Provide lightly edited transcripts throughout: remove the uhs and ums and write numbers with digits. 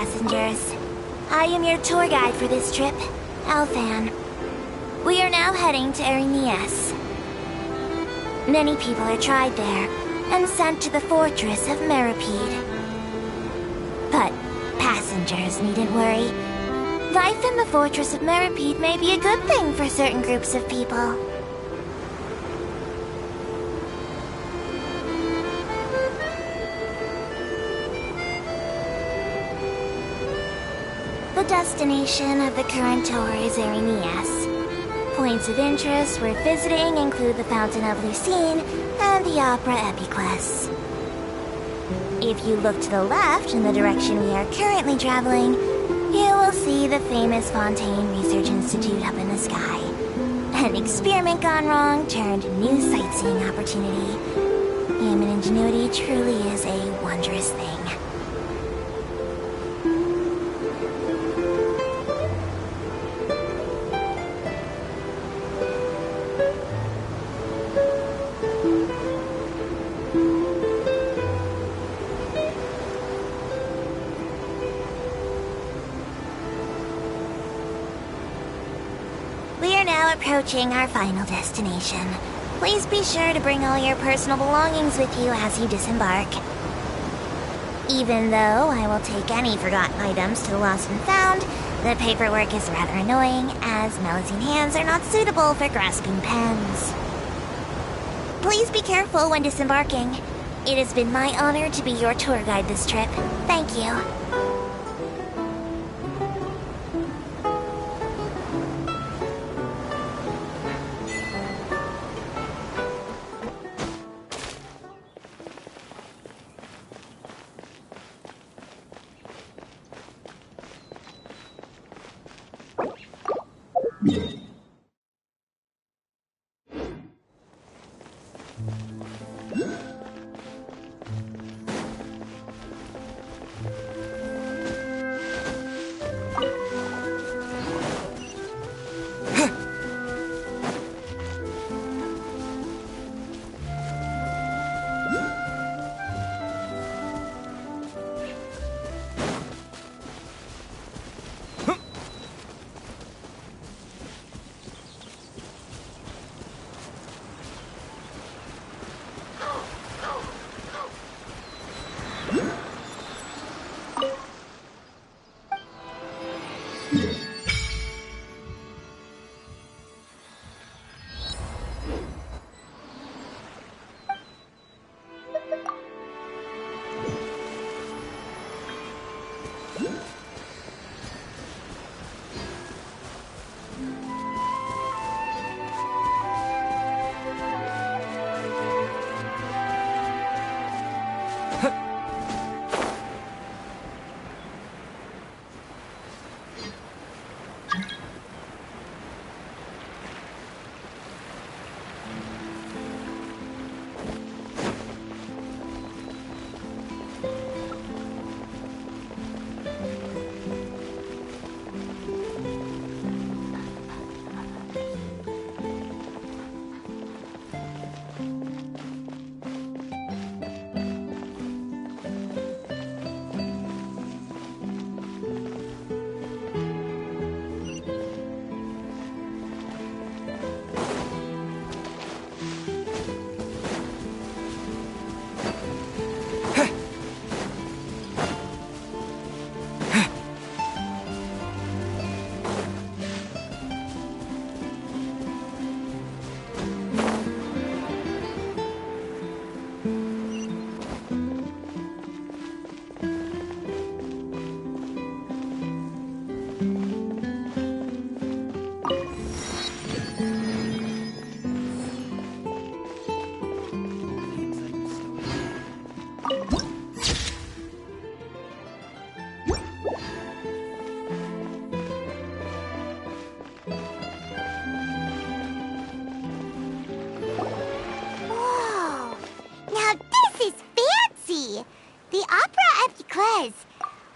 passengers. I am your tour guide for this trip, Alfan. We are now heading to Erinias. Many people are tried there and sent to the fortress of Meripede. But passengers needn't worry. Life in the fortress of Meripede may be a good thing for certain groups of people. The destination of the current tour is Erinias. Points of interest worth visiting include the Fountain of Lucine and the Opera Epiclese. If you look to the left in the direction we are currently traveling, you will see the famous Fontaine Research Institute up in the sky. An experiment gone wrong turned new sightseeing opportunity. Human ingenuity truly is a wondrous thing. Approaching our final destination. Please be sure to bring all your personal belongings with you as you disembark. Even though I will take any forgotten items to the lost and found, the paperwork is rather annoying, as Melusine hands are not suitable for grasping pens. Please be careful when disembarking. It has been my honor to be your tour guide this trip. Thank you.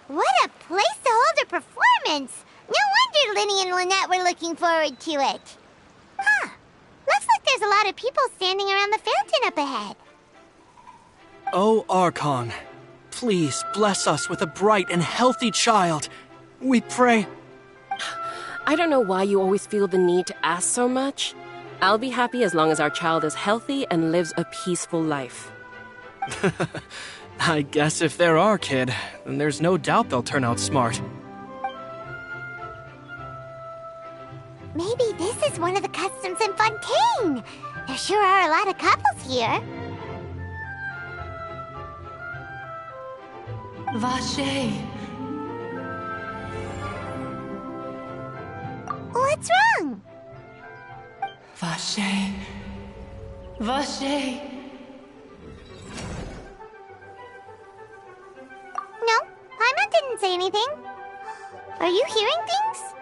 What a place to hold a performance! No wonder Linny and Lynette were looking forward to it. Huh. Looks like there's a lot of people standing around the fountain up ahead. Oh, Archon. please bless us with a bright and healthy child. We pray. I don't know why you always feel the need to ask so much. I'll be happy as long as our child is healthy and lives a peaceful life. I guess if they're our kid, then there's no doubt they'll turn out smart. Maybe this is one of the customs in Fontaine. There sure are a lot of couples here. Vache. What's wrong? Vache. Vache. No, Paimon didn't say anything. Are you hearing things?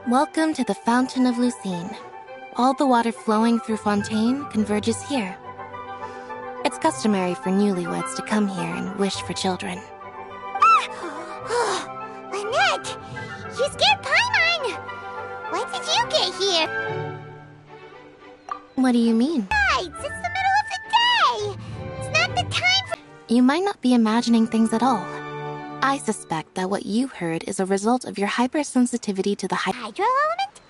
Welcome to the Fountain of Lucine. All the water flowing through Fontaine converges here. It's customary for newlyweds to come here and wish for children. Lynette! You scared Paimon! When did you get here? What do you mean? It's the middle of the day! It's not the time for— You might not be imagining things at all. I suspect that what you heard is a result of your hypersensitivity to the hydro element?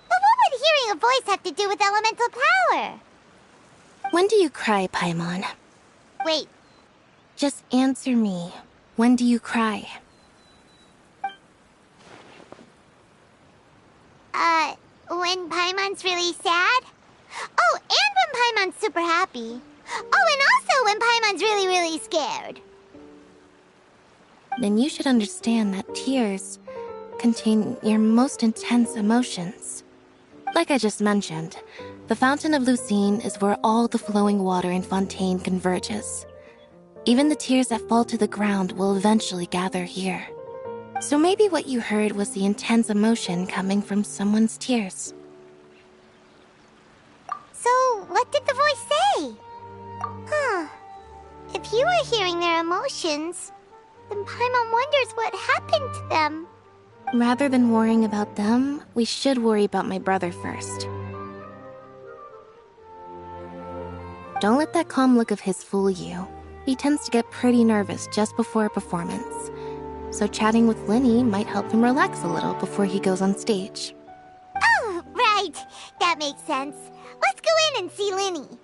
But what would hearing a voice have to do with elemental power? When do you cry, Paimon? Wait. Just answer me. When do you cry? When Paimon's really sad? Oh, and when Paimon's super happy. Oh, and also when Paimon's really, really scared. Then you should understand that tears contain your most intense emotions. Like I just mentioned, the Fountain of Lucine is where all the flowing water in Fontaine converges. Even the tears that fall to the ground will eventually gather here. So maybe what you heard was the intense emotion coming from someone's tears. So, what did the voice say? If you were hearing their emotions, then Paimon wonders what happened to them. Rather than worrying about them, we should worry about my brother first. Don't let that calm look of his fool you. He tends to get pretty nervous just before a performance. So chatting with Linny might help him relax a little before he goes on stage. Oh, right. That makes sense. Let's go in and see Linny.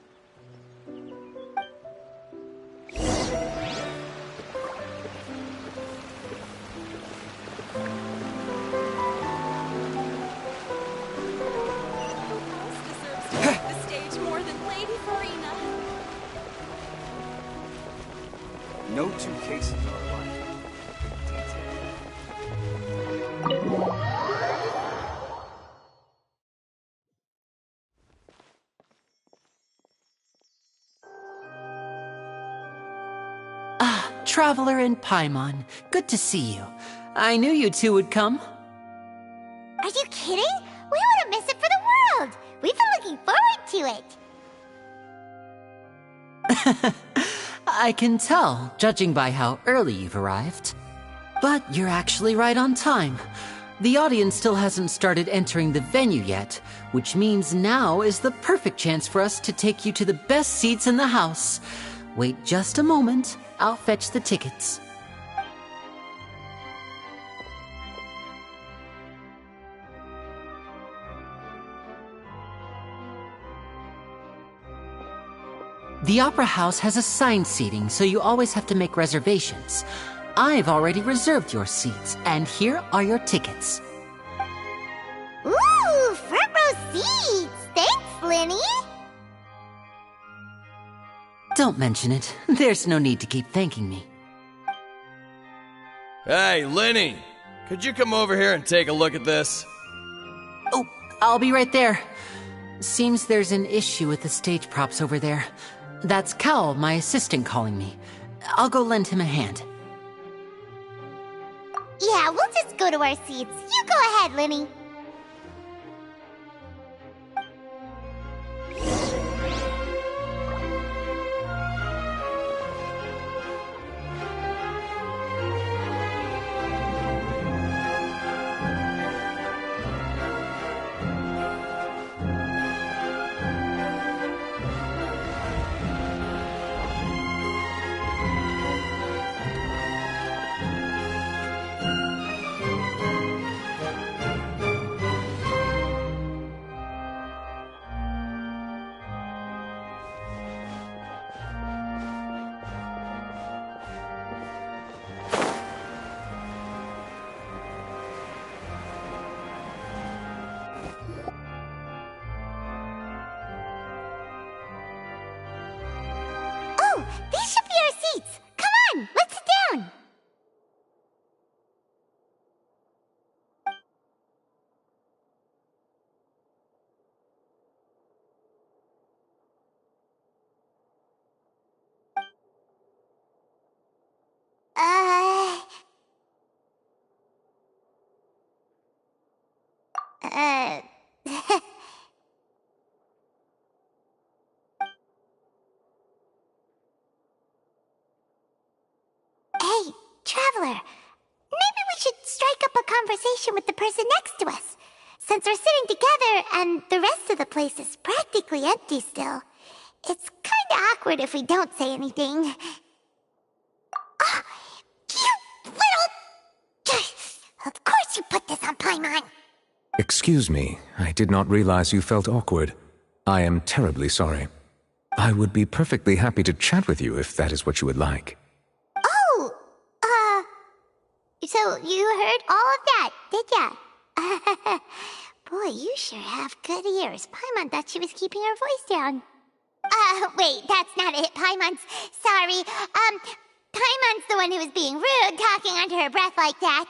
No two cases are alike. Traveler and Paimon, good to see you. I knew you two would come. Are you kidding? We wouldn't miss it for the world. We've been looking forward to it. I can tell, judging by how early you've arrived. But you're actually right on time. The audience still hasn't started entering the venue yet, which means now is the perfect chance for us to take you to the best seats in the house. Wait just a moment, I'll fetch the tickets. The Opera House has assigned seating, so you always have to make reservations. I've already reserved your seats, and here are your tickets. Ooh, front row seats! Thanks, Linny! Don't mention it. There's no need to keep thanking me. Hey, Linny! Could you come over here and take a look at this? Oh, I'll be right there. Seems there's an issue with the stage props over there. That's Cal, my assistant, calling me. I'll go lend him a hand. Yeah, we'll just go to our seats. You go ahead, Linny. conversation with the person next to us. Since we're sitting together and the rest of the place is practically empty still, it's kinda awkward if we don't say anything. Ah, you little... Of course you put this on Paimon! Excuse me, I did not realize you felt awkward. I am terribly sorry. I would be perfectly happy to chat with you if that is what you would like. Oh, so you heard all of that, did ya? Boy, you sure have good ears. Paimon thought she was keeping her voice down. Wait, that's not it. Paimon's... Sorry. Paimon's the one who was being rude, talking under her breath like that.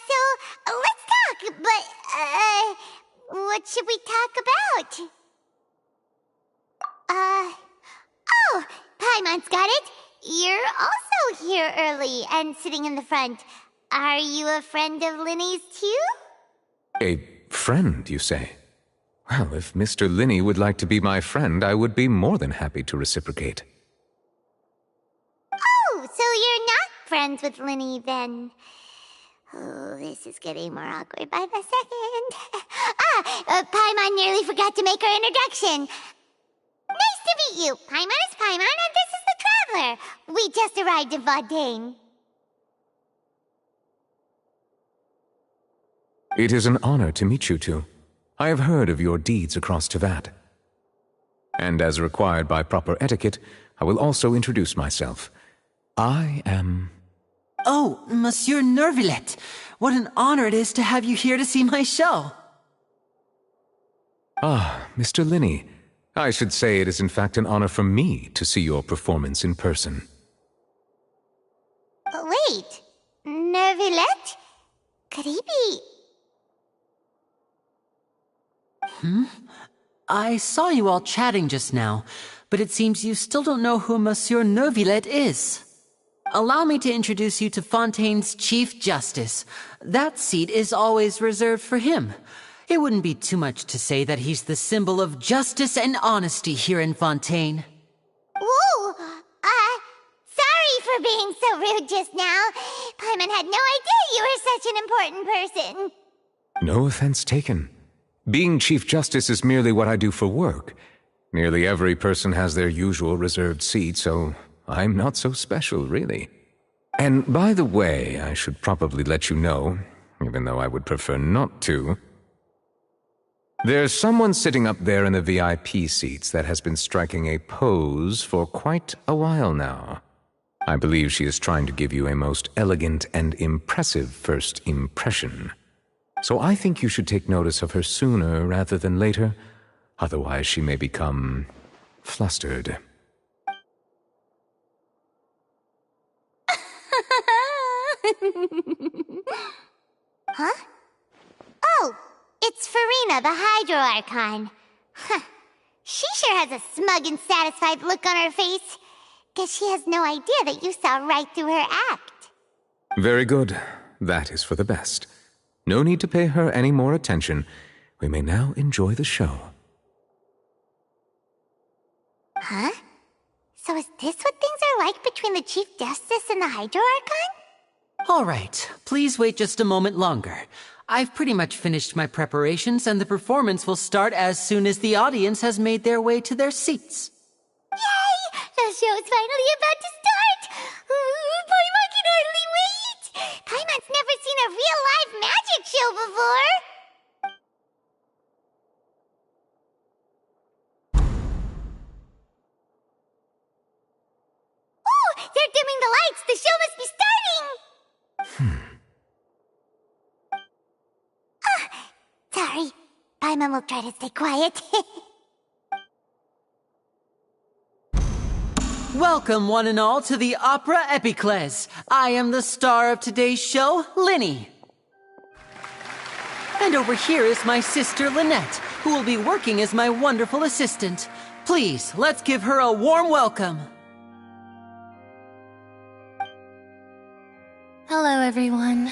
So, let's talk, but, what should we talk about? Oh, Paimon's got it. You're also here early and sitting in the front. Are you a friend of Linny's too? A friend, you say? Well, if Mr. Linny would like to be my friend, I would be more than happy to reciprocate. Oh, so you're not friends with Linny then? Oh, this is getting more awkward by the second. Paimon nearly forgot to make her introduction. Nice to meet you. Paimon is Paimon, and this is the Traveler. We just arrived in Fontaine. It is an honor to meet you two. I have heard of your deeds across Tevat. And as required by proper etiquette, I will also introduce myself. I am... Oh, Monsieur Nervillet! What an honor it is to have you here to see my show! Ah, Mr. Linny. I should say it is in fact an honor for me to see your performance in person. Wait, Nervillet? Could he be... I saw you all chatting just now, but it seems you still don't know who Monsieur Nervillet is. Allow me to introduce you to Fontaine's Chief Justice. That seat is always reserved for him. It wouldn't be too much to say that he's the symbol of justice and honesty here in Fontaine. Whoa! Sorry for being so rude just now. Paimon had no idea you were such an important person. No offense taken. Being Chief Justice is merely what I do for work. Nearly every person has their usual reserved seat, so I'm not so special, really. And by the way, I should probably let you know, even though I would prefer not to. There's someone sitting up there in the VIP seats that has been striking a pose for quite a while now. I believe she is trying to give you a most elegant and impressive first impression. So I think you should take notice of her sooner rather than later, otherwise she may become flustered. Huh? Oh, it's Farina, the Hydro Archon. Huh. She sure has a smug and satisfied look on her face. Guess she has no idea that you saw right through her act. Very good. That is for the best. No need to pay her any more attention. We may now enjoy the show. Huh? So is this what things are like between the Chief Justice and the Hydro Archon? All right, please wait just a moment longer. I've pretty much finished my preparations, and the performance will start as soon as the audience has made their way to their seats. Yay! The show's finally about to start! Paimon can hardly wait! Paimon's never seen a real live magic show before! Oh! They're dimming the lights! The show must be starting! Sorry. Paimon will try to stay quiet. Welcome, one and all, to the Opera Epiclese. I am the star of today's show, Linny. And over here is my sister, Lynette, who will be working as my wonderful assistant. Please, let's give her a warm welcome. Hello, everyone.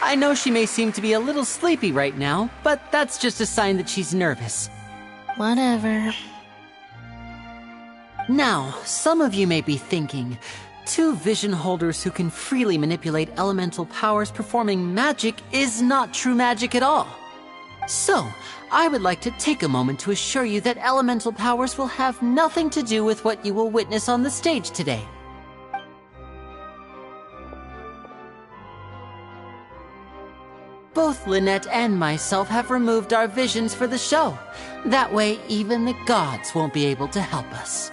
I know she may seem to be a little sleepy right now, but that's just a sign that she's nervous. Whatever. Now, some of you may be thinking, Two vision holders who can freely manipulate elemental powers performing magic is not true magic at all. So, I would like to take a moment to assure you that elemental powers will have nothing to do with what you will witness on the stage today. Both Lynette and myself have removed our visions for the show. That way, even the gods won't be able to help us.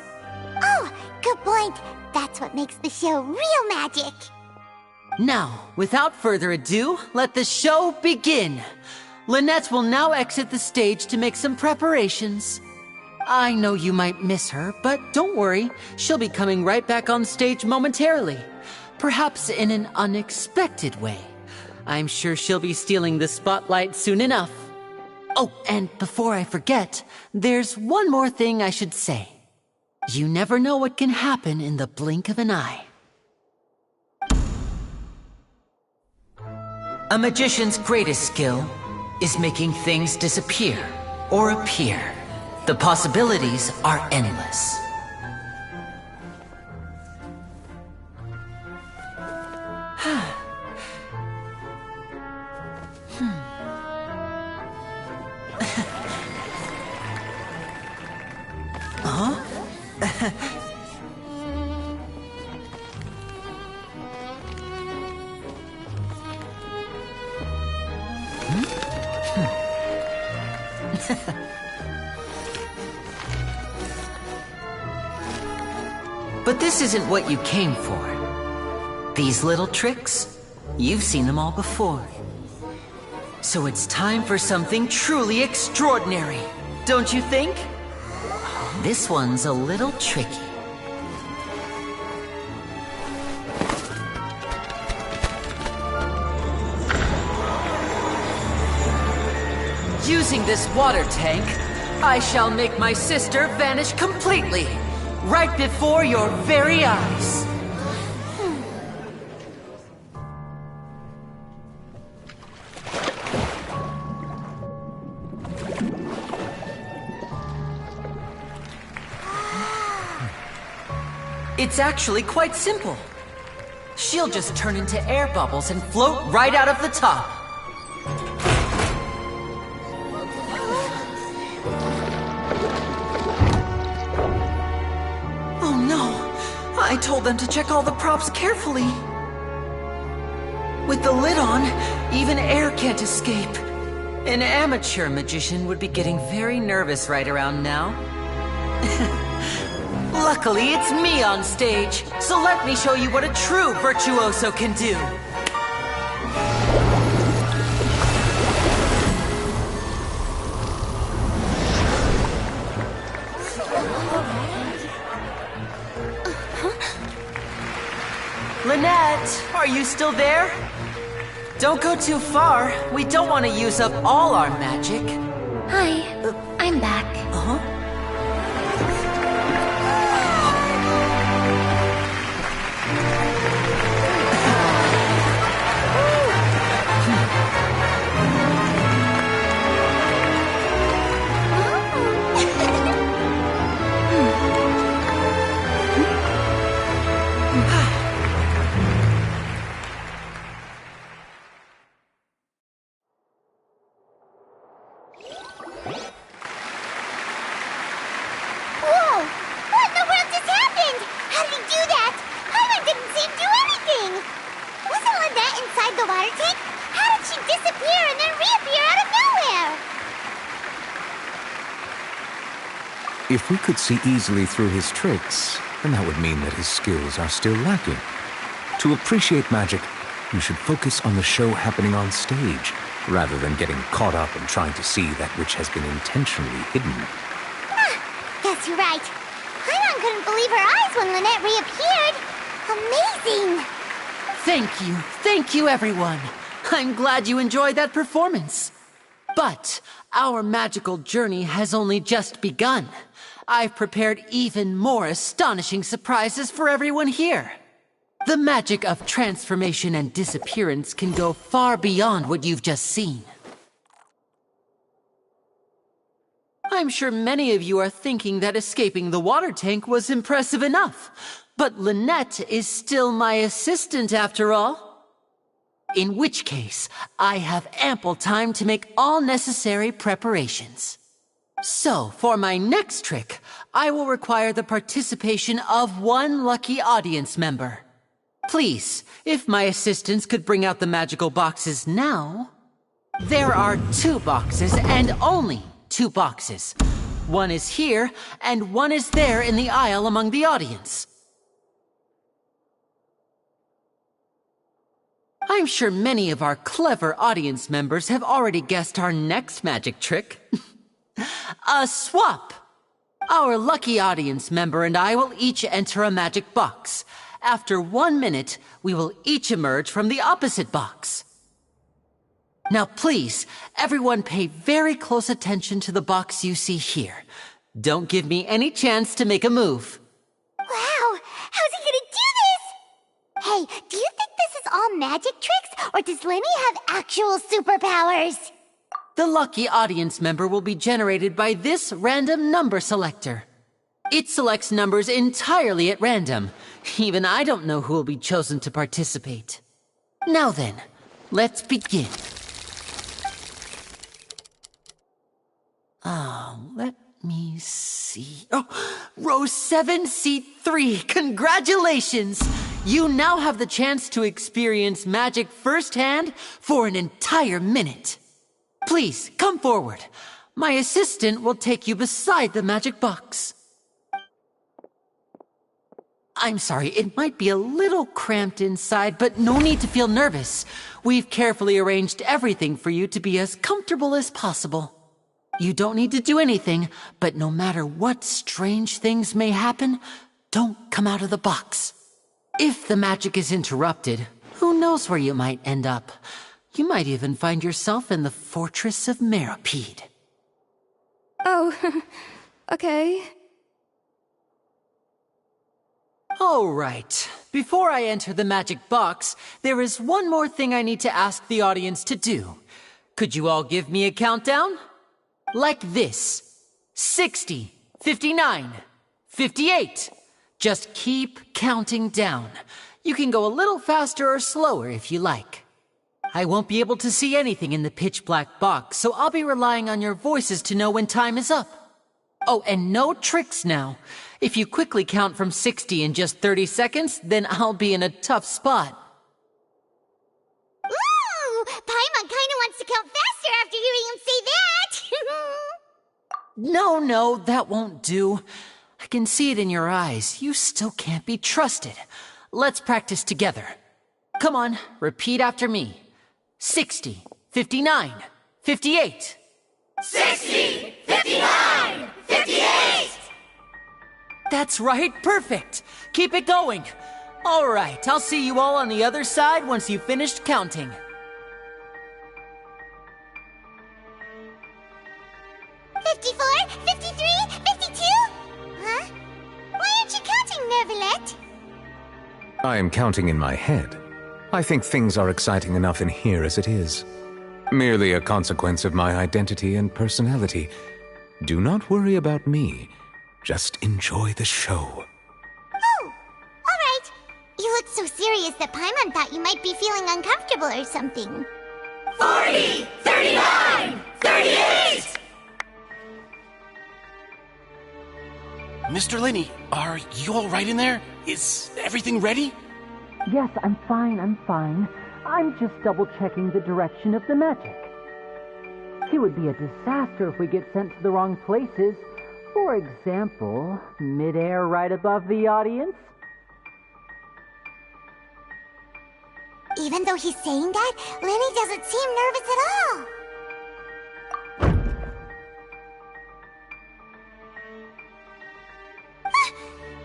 Oh, good point. That's what makes the show real magic. Now, without further ado, let the show begin. Lynette will now exit the stage to make some preparations. I know you might miss her, but don't worry. She'll be coming right back on stage momentarily. Perhaps in an unexpected way. I'm sure she'll be stealing the spotlight soon enough. Oh, and before I forget, there's one more thing I should say. You never know what can happen in the blink of an eye. A magician's greatest skill is making things disappear or appear. The possibilities are endless. But this isn't what you came for. These little tricks, you've seen them all before. So it's time for something truly extraordinary, don't you think? This one's a little tricky. Using this water tank, I shall make my sister vanish completely, right before your very eyes. It's actually quite simple. She'll just turn into air bubbles and float right out of the top. Oh no! I told them to check all the props carefully. With the lid on, even air can't escape. An amateur magician would be getting very nervous right around now. Luckily, it's me on stage, so let me show you what a true virtuoso can do. Lynette, are you still there? Don't go too far. We don't want to use up all our magic. Hi, I'm back. Uh-huh. If we could see easily through his tricks, then that would mean that his skills are still lacking. To appreciate magic, you should focus on the show happening on stage, rather than getting caught up in trying to see that which has been intentionally hidden. Guess you're right. Paimon couldn't believe her eyes when Lynette reappeared. Amazing! Thank you everyone. I'm glad you enjoyed that performance. But our magical journey has only just begun. I've prepared even more astonishing surprises for everyone here. The magic of transformation and disappearance can go far beyond what you've just seen. I'm sure many of you are thinking that escaping the water tank was impressive enough. But Lynette is still my assistant after all. In which case, I have ample time to make all necessary preparations. So, for my next trick, I will require the participation of one lucky audience member. Please, if my assistants could bring out the magical boxes now. There are 2 boxes and only 2 boxes. One is here and one is there in the aisle among the audience. I'm sure many of our clever audience members have already guessed our next magic trick. A swap! Our lucky audience member and I will each enter a magic box. After 1 minute, we will each emerge from the opposite box. Now please, everyone pay very close attention to the box you see here. Don't give me any chance to make a move. Wow! How's he gonna do this? Hey, do you think this is all magic tricks, or does Lenny have actual superpowers? The lucky audience member will be generated by this random number selector. It selects numbers entirely at random. Even I don't know who will be chosen to participate. Now then, let's begin. Let me see. Oh, row 7, seat 3. Congratulations! You now have the chance to experience magic firsthand for an entire minute. Please, come forward. My assistant will take you beside the magic box. I'm sorry, it might be a little cramped inside, but no need to feel nervous. We've carefully arranged everything for you to be as comfortable as possible. You don't need to do anything, but no matter what strange things may happen, don't come out of the box. If the magic is interrupted, who knows where you might end up? You might even find yourself in the Fortress of Meropide. Oh, okay. All right. Before I enter the magic box, there is one more thing I need to ask the audience to do. Could you all give me a countdown? Like this. 60, 59, 58. Just keep counting down. You can go a little faster or slower if you like. I won't be able to see anything in the pitch black box, so I'll be relying on your voices to know when time is up. Oh, and no tricks now. If you quickly count from 60 in just 30 seconds, then I'll be in a tough spot. Ooh! Paimon kinda wants to count faster after hearing him say that! No, that won't do. I can see it in your eyes. You still can't be trusted. Let's practice together. Come on, repeat after me. 60, 59, 58. 60, 59, 58! That's right, perfect. Keep it going. All right, I'll see you all on the other side once you've finished counting. $54, $53, $52? Huh? Why aren't you counting, Nervalet? I am counting in my head. I think things are exciting enough in here as it is. Merely a consequence of my identity and personality. Do not worry about me. Just enjoy the show. Oh, all right. You look so serious that Paimon thought you might be feeling uncomfortable or something. 40, 39, 38! Mr. Linney, are you all right in there? Is everything ready? Yes, I'm fine. I'm just double-checking the direction of the magic. It would be a disaster if we get sent to the wrong places. For example, mid-air right above the audience. Even though he's saying that, Lenny doesn't seem nervous at all.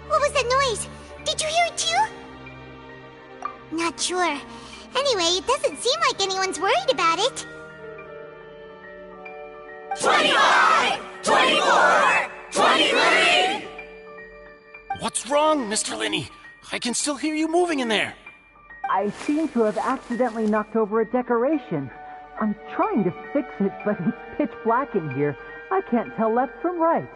What was that noise? Did you hear it too? Not sure. Anyway, it doesn't seem like anyone's worried about it. 25, 24, 23! What's wrong, Mr. Linney? I can still hear you moving in there. I seem to have accidentally knocked over a decoration. I'm trying to fix it, but it's pitch black in here. I can't tell left from right.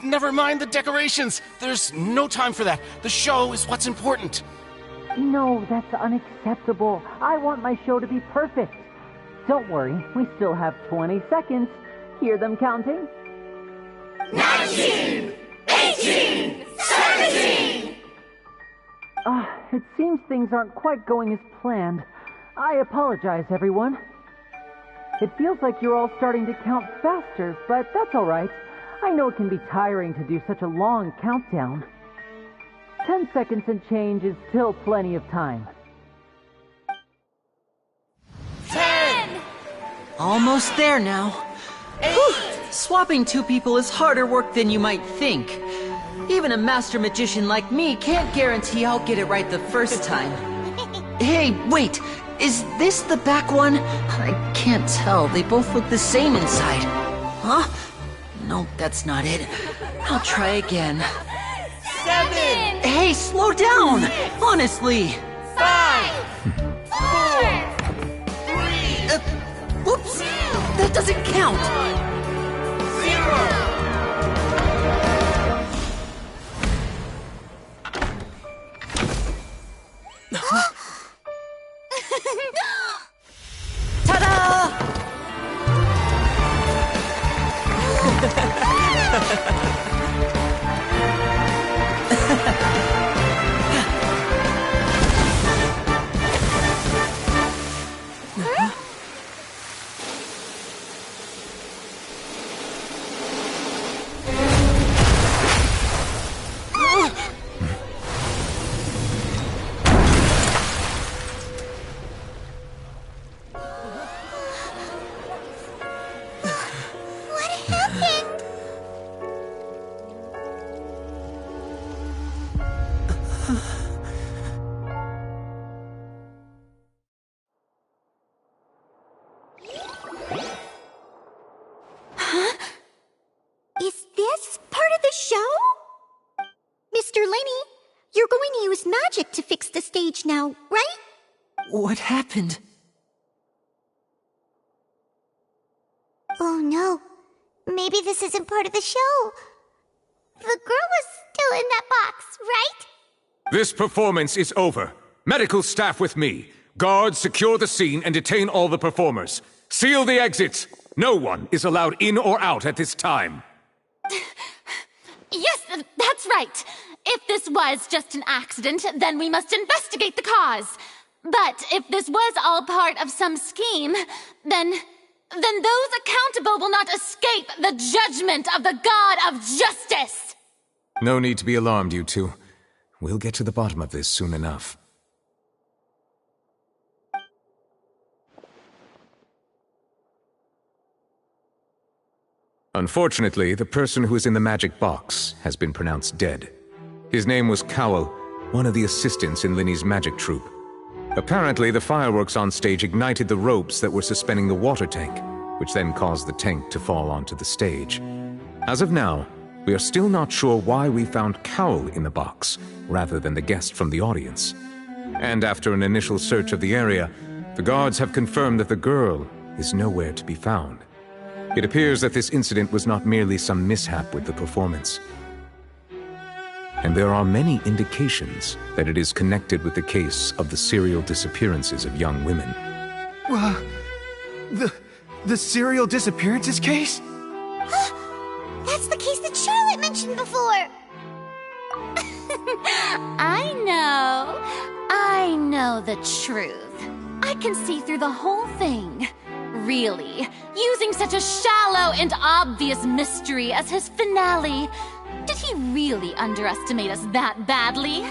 Never mind the decorations. There's no time for that. The show is what's important. No, that's unacceptable. I want my show to be perfect. Don't worry, we still have 20 seconds. Hear them counting? 19! 18! 17! It seems things aren't quite going as planned. I apologize, everyone. It feels like you're all starting to count faster, but that's alright. I know it can be tiring to do such a long countdown. 10 seconds and change is still plenty of time. 10! Almost there now. 8! Whew. Swapping two people is harder work than you might think. Even a master magician like me can't guarantee I'll get it right the first time. Hey, wait! Is this the back one? I can't tell. They both look the same inside. Huh? No, that's not it. I'll try again. 7! Hey, slow down! Honestly! 5! 4! 3! Whoops! That doesn't count! 0! Ta-da! Is this part of the show? Mr. Lenny, you're going to use magic to fix the stage now, right? What happened? Oh no. Maybe this isn't part of the show. The girl was still in that box, right? This performance is over. Medical staff with me. Guards, secure the scene and detain all the performers. Seal the exits. No one is allowed in or out at this time. Yes, that's right. If this was just an accident, then we must investigate the cause. But if this was all part of some scheme, then those accountable will not escape the judgment of the God of Justice. No need to be alarmed, you two. We'll get to the bottom of this soon enough. Unfortunately, the person who is in the magic box has been pronounced dead. His name was Cowell, one of the assistants in Linny's magic troupe. Apparently, the fireworks on stage ignited the ropes that were suspending the water tank, which then caused the tank to fall onto the stage. As of now, we are still not sure why we found Cowell in the box, rather than the guest from the audience. And after an initial search of the area, the guards have confirmed that the girl is nowhere to be found. It appears that this incident was not merely some mishap with the performance. And there are many indications that it is connected with the case of the serial disappearances of young women. The serial disappearances case? That's the case that Charlotte mentioned before! I know the truth. I can see through the whole thing. Really, using such a shallow and obvious mystery as his finale. Did he really underestimate us that badly?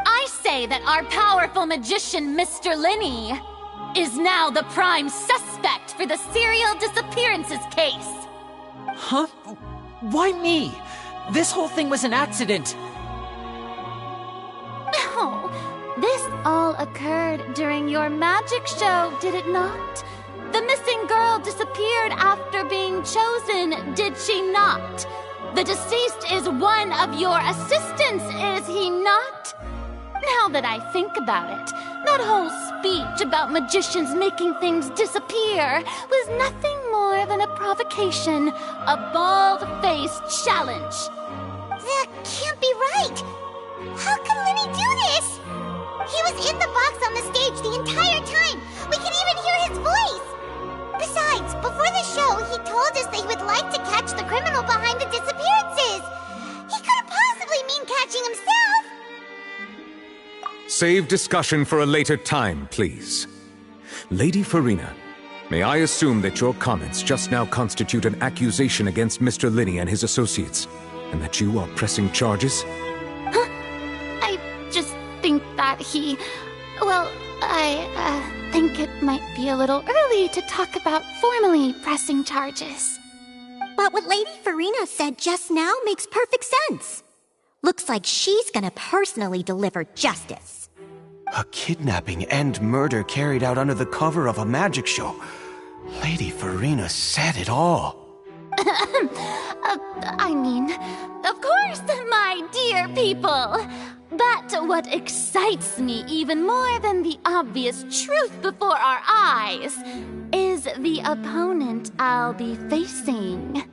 I say that our powerful magician, Mr. Lenny, is now the prime suspect for the serial disappearances case. Huh? Why me? This whole thing was an accident. No, this all occurred during your magic show, did it not? The missing girl disappeared after being chosen, did she not? The deceased is one of your assistants, is he not? Now that I think about it, that whole speech about magicians making things disappear was nothing more than a provocation, a bald-faced challenge. That can't be right! How can Lenny do this? He was in the box on the stage the entire time! We can even hear his voice! Besides, before the show, he told us that he would like to catch the criminal behind the disappearances! He couldn't possibly mean catching himself! Save discussion for a later time, please. Lady Farina, may I assume that your comments just now constitute an accusation against Mr. Linney and his associates, and that you are pressing charges? Huh? I just think that he... Well, I think it might be a little early to talk about formally pressing charges. But what Lady Farina said just now makes perfect sense. Looks like she's gonna personally deliver justice. A kidnapping and murder carried out under the cover of a magic show. Lady Farina said it all. I mean, of course, my dear people. But what excites me even more than the obvious truth before our eyes is the opponent I'll be facing.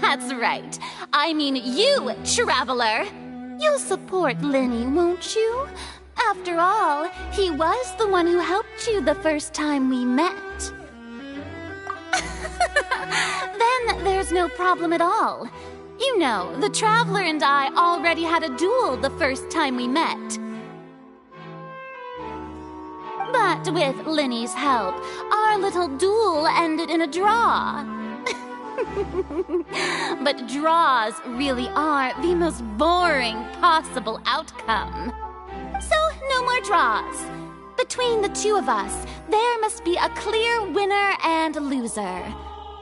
That's right. I mean you, Traveler. You'll support Lenny, won't you? After all, he was the one who helped you the first time we met. Then there's no problem at all. You know, the Traveler and I already had a duel the first time we met. But with Lenny's help, our little duel ended in a draw. But draws really are the most boring possible outcome. So, no more draws. Between the two of us, there must be a clear winner and loser.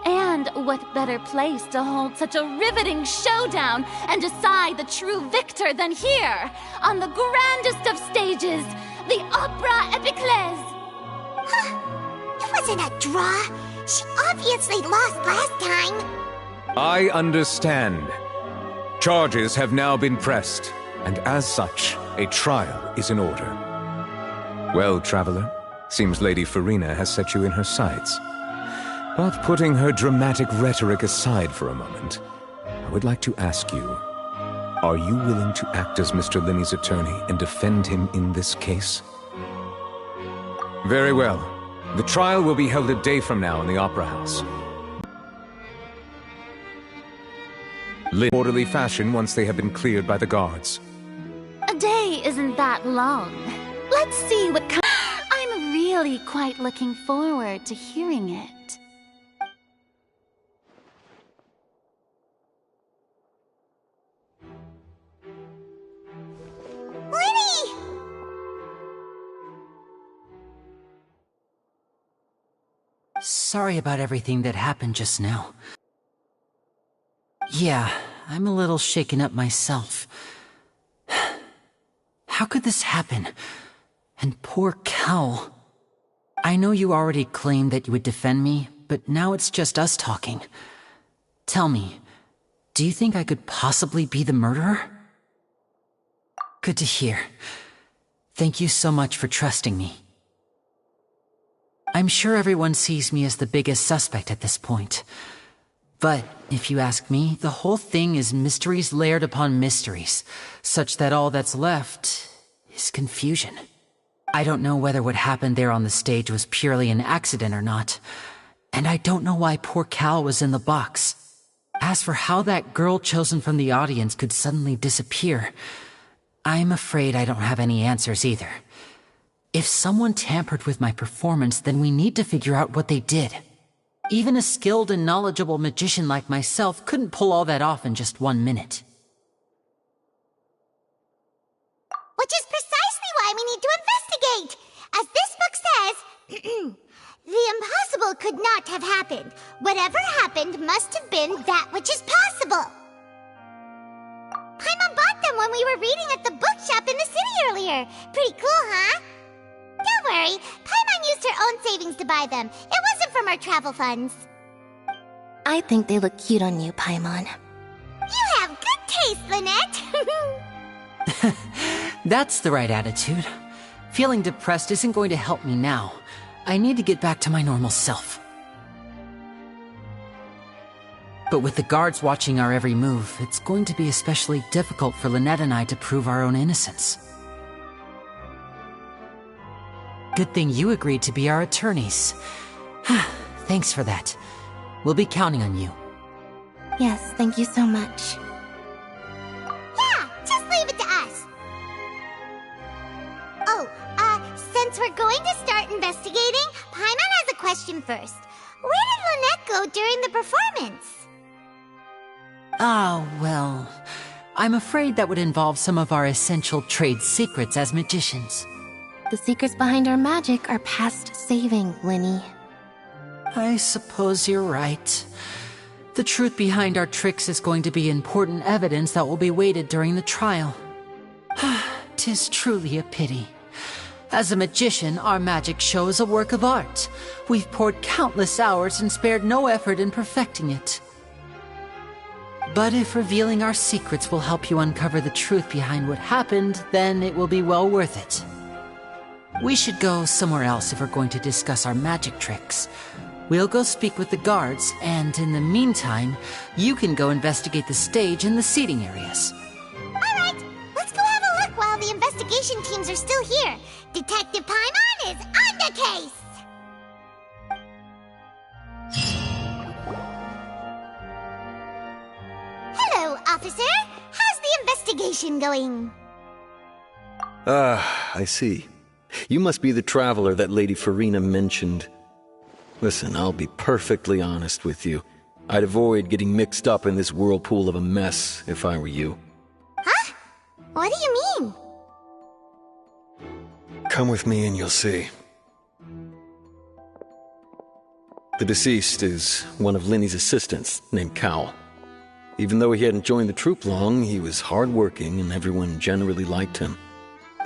And what better place to hold such a riveting showdown and decide the true victor than here, on the grandest of stages, the Opera Epiclese. Huh? It wasn't a draw. She obviously lost last time. I understand. Charges have now been pressed, and as such, a trial is in order. Well, Traveler, seems Lady Farina has set you in her sights. But putting her dramatic rhetoric aside for a moment, I would like to ask you, are you willing to act as Mr. Linney's attorney and defend him in this case? Very well. The trial will be held a day from now in the Opera House. In orderly fashion once they have been cleared by the guards. A day isn't that long. Let's see what kind. I'm really quite looking forward to hearing it. Lenny! Sorry about everything that happened just now. Yeah, I'm a little shaken up myself. How could this happen? And poor Cal. I know you already claimed that you would defend me, but now it's just us talking. Tell me, do you think I could possibly be the murderer? Good to hear. Thank you so much for trusting me. I'm sure everyone sees me as the biggest suspect at this point. But, if you ask me, the whole thing is mysteries layered upon mysteries, such that all that's left is confusion. I don't know whether what happened there on the stage was purely an accident or not, and I don't know why poor Cal was in the box. As for how that girl chosen from the audience could suddenly disappear, I'm afraid I don't have any answers either. If someone tampered with my performance, then we need to figure out what they did. Even a skilled and knowledgeable magician like myself couldn't pull all that off in just 1 minute. Which is precisely why we need to investigate! As this book says, the impossible could not have happened. Whatever happened must have been that which is possible. Paimon bought them when we were reading at the bookshop in the city earlier. Pretty cool, huh? Don't worry, Paimon used her own savings to buy them. It wasn't from our travel funds. I think they look cute on you, Paimon. You have good taste, Lynette! That's the right attitude. Feeling depressed isn't going to help me now. I need to get back to my normal self. But with the guards watching our every move, it's going to be especially difficult for Lynette and I to prove our own innocence. Good thing you agreed to be our attorneys. Thanks for that. We'll be counting on you. Yes, thank you so much. Yeah, just leave it to us. Oh, since we're going to start investigating, Paimon has a question first. Where did Lynette go during the performance? Ah, well, I'm afraid that would involve some of our essential trade secrets as magicians. The secrets behind our magic are past saving, Linny. I suppose you're right. The truth behind our tricks is going to be important evidence that will be weighted during the trial. 'Tis truly a pity. As a magician, our magic show is a work of art. We've poured countless hours and spared no effort in perfecting it. But if revealing our secrets will help you uncover the truth behind what happened, then it will be well worth it. We should go somewhere else if we're going to discuss our magic tricks. We'll go speak with the guards, and in the meantime, you can go investigate the stage and the seating areas. Alright, let's go have a look while the investigation teams are still here. Detective Paimon is on the case! Hello, officer. How's the investigation going? I see. You must be the traveler that Lady Farina mentioned. Listen, I'll be perfectly honest with you. I'd avoid getting mixed up in this whirlpool of a mess if I were you. Huh? What do you mean? Come with me and you'll see. The deceased is one of Linny's assistants, named Cal. Even though he hadn't joined the troupe long, he was hardworking and everyone generally liked him.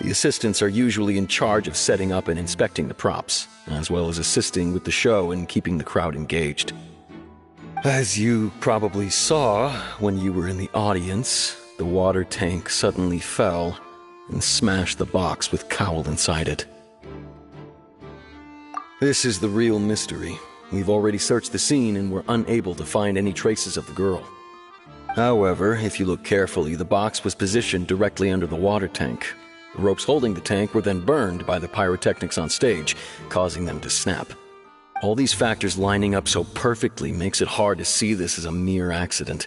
The assistants are usually in charge of setting up and inspecting the props, as well as assisting with the show and keeping the crowd engaged. As you probably saw when you were in the audience, the water tank suddenly fell and smashed the box with Cowl inside it. This is the real mystery. We've already searched the scene and were unable to find any traces of the girl. However, if you look carefully, the box was positioned directly under the water tank. The ropes holding the tank were then burned by the pyrotechnics on stage, causing them to snap. All these factors lining up so perfectly makes it hard to see this as a mere accident.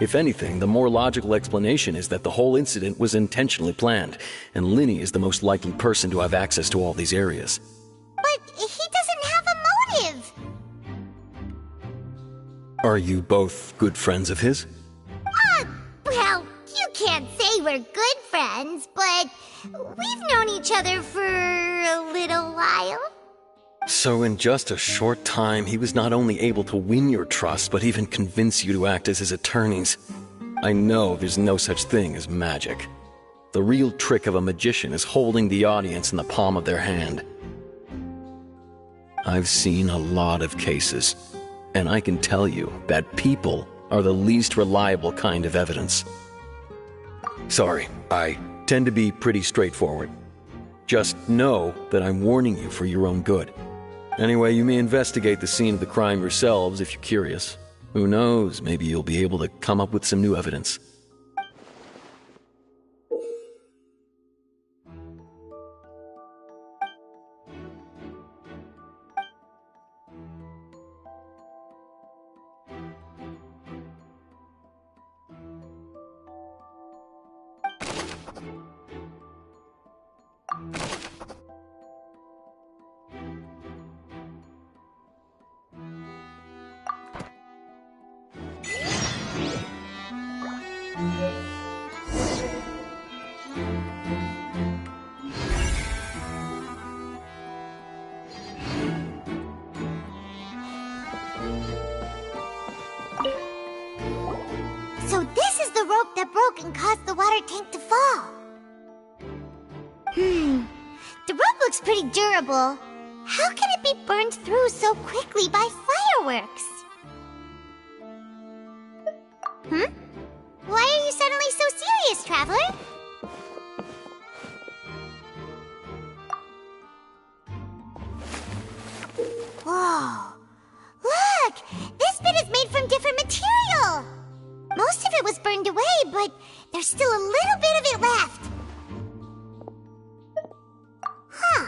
If anything, the more logical explanation is that the whole incident was intentionally planned, and Linny is the most likely person to have access to all these areas. But he doesn't have a motive! Are you both good friends of his? Well, you can't say we're good friends, but we've known each other for a little while. So in just a short time, he was not only able to win your trust, but even convince you to act as his attorneys. I know there's no such thing as magic. The real trick of a magician is holding the audience in the palm of their hand. I've seen a lot of cases, and I can tell you that people are the least reliable kind of evidence. Sorry, I tend to be pretty straightforward. Just know that I'm warning you for your own good. Anyway, you may investigate the scene of the crime yourselves if you're curious. Who knows, maybe you'll be able to come up with some new evidence. So this is the rope that broke and caused the water tank to fall. The rope looks pretty durable. How can it be burned through so quickly by fireworks? Why are you suddenly so serious, Traveler? There's still a little bit of it left. Huh.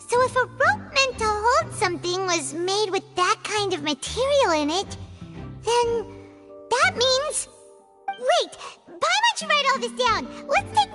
So if a rope meant to hold something was made with that kind of material in it, then that means... Wait, Paimon should write all this down. Let's take